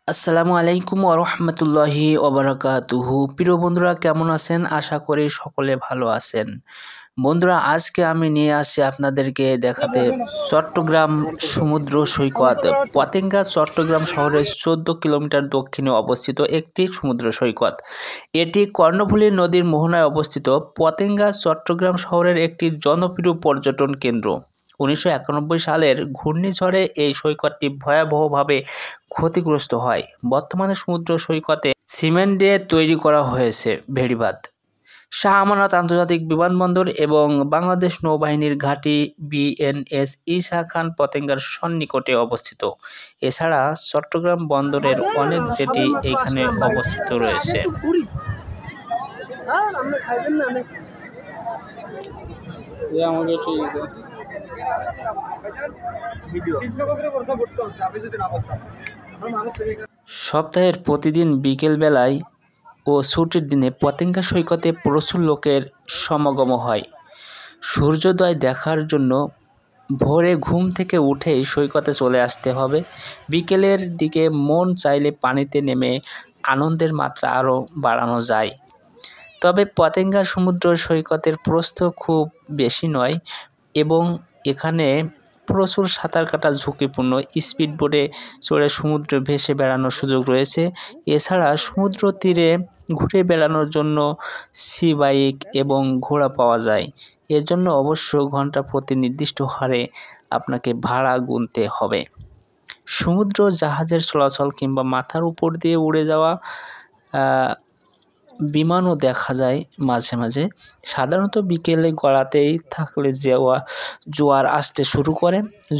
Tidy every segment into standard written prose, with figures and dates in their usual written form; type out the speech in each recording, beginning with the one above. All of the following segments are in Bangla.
আসসালামু আলাইকুম ওরহমতুল্লাহি ওবারাকাতুহু। প্রিয় বন্ধুরা, কেমন আছেন? আশা করি সকলে ভালো আছেন। বন্ধুরা, আজকে আমি নিয়ে আসছি আপনাদেরকে দেখাতে চট্টগ্রাম সমুদ্র সৈকত। পতেঙ্গা চট্টগ্রাম শহরের 14 কিলোমিটার দক্ষিণে অবস্থিত একটি সমুদ্র সৈকত। এটি কর্ণফুলী নদীর মোহনায় অবস্থিত। পতেঙ্গা চট্টগ্রাম শহরের একটি জনপ্রিয় পর্যটন কেন্দ্র। 1991 সালের ঘূর্ণিঝড়ে এই সৈকতটি ভয়াবহভাবে ক্ষতিগ্রস্ত হয়। বর্তমানে সমুদ্র সৈকতে সিমেন্ট দিয়ে তৈরি করা হয়েছে বেড়িবাঁধ। শাহ আমানত আন্তর্জাতিক বিমানবন্দর এবং বাংলাদেশ নৌবাহিনীর ঘাঁটি বিএনএস ঈসা খান পতেঙ্গার সন্নিকটে অবস্থিত। এছাড়া চট্টগ্রাম বন্দরের অনেক জেটি এখানে অবস্থিত রয়েছে। সপ্তাহের প্রতিদিন বিকেল বেলায় ও ছুটির দিনে পতেঙ্গা সৈকতে প্রচুর লোকের সমাগম হয়। সূর্যোদয় দেখার জন্য ভোরে ঘুম থেকে উঠেই সৈকতে চলে আসতে হবে। বিকেলের দিকে মন চাইলে পানিতে নেমে আনন্দের মাত্রা আরও বাড়ানো যায়। তবে পতেঙ্গা সমুদ্র সৈকতের প্রস্থ খুব বেশি নয় এবং এখানে প্রচুর সাঁতার কাটা ঝুঁকিপূর্ণ। স্পিড বোটে চড়ে সমুদ্রে ভেসে বেড়ানোর সুযোগ রয়েছে। এছাড়া সমুদ্র তীরে ঘুরে বেড়ানোর জন্য সি বাইক এবং ঘোড়া পাওয়া যায়। এর জন্য অবশ্য ঘন্টা প্রতি নির্দিষ্ট হারে আপনাকে ভাড়া গুনতে হবে। সমুদ্র জাহাজের চলাচল কিংবা মাথার উপর দিয়ে উড়ে যাওয়া বিমানও দেখা যায় মাঝে মাঝে। সাধারণত বিকেলে গড়াতেই থাকলে জোয়ার আসতে শুরু করে।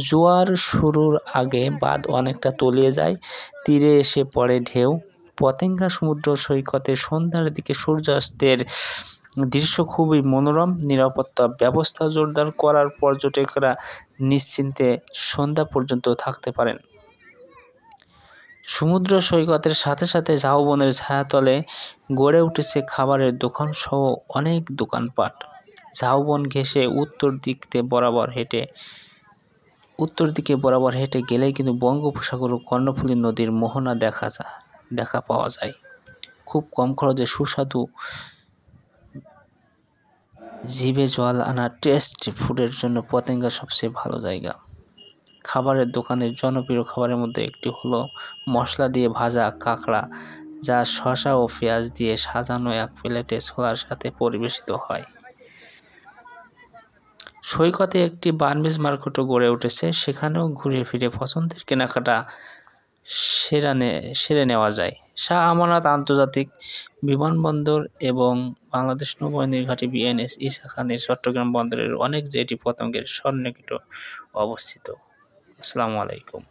জোয়ার শুরুর আগে বাঁধ অনেকটা তলিয়ে যায়, তীরে এসে পড়ে ঢেউ। পতেঙ্গা সমুদ্র সৈকতে সন্ধ্যার দিকে সূর্যাস্তের দৃশ্য খুবই মনোরম। নিরাপত্তা ব্যবস্থা জোরদার করার পর্যটকরা নিশ্চিন্তে সন্ধ্যা পর্যন্ত থাকতে পারেন। সমুদ্র সৈকতের সাথে সাথে ঝাউবনের ছায়াতলে গড়ে উঠেছে খাবারের দোকান সহ অনেক দোকানপাট। ঝাউবন ঘেঁষে উত্তর দিকে বরাবর হেঁটে গেলেই কিন্তু বঙ্গোপসাগর ও কর্ণফুলী নদীর মোহনা দেখা পাওয়া যায়। খুব কম খরচে সুস্বাদু জিভে জল আনা টেস্ট ফুডের জন্য পতেঙ্গা সবচেয়ে ভালো জায়গা। খাবারের দোকানের জনপ্রিয় খাবারের মধ্যে একটি হলো মশলা দিয়ে ভাজা কাঁকড়া, যা শসা ও পেঁয়াজ দিয়ে সাজানো এক প্লেটে ছোলার সাথে পরিবেশিত হয়। সৈকতে একটি বার্মিজ মার্কেটও গড়ে উঠেছে, সেখানেও ঘুরে ফিরে পছন্দের কেনাকাটা সেরে নেওয়া যায়। শাহ আমানত আন্তর্জাতিক বিমানবন্দর এবং বাংলাদেশ নৌবাহিনীর ঘাঁটি বিএনএস ঈসা খানের চট্টগ্রাম বন্দরের অনেক জেটি পতেঙ্গার সন্নিকটে অবস্থিত। আসসালামু আলাইকুম।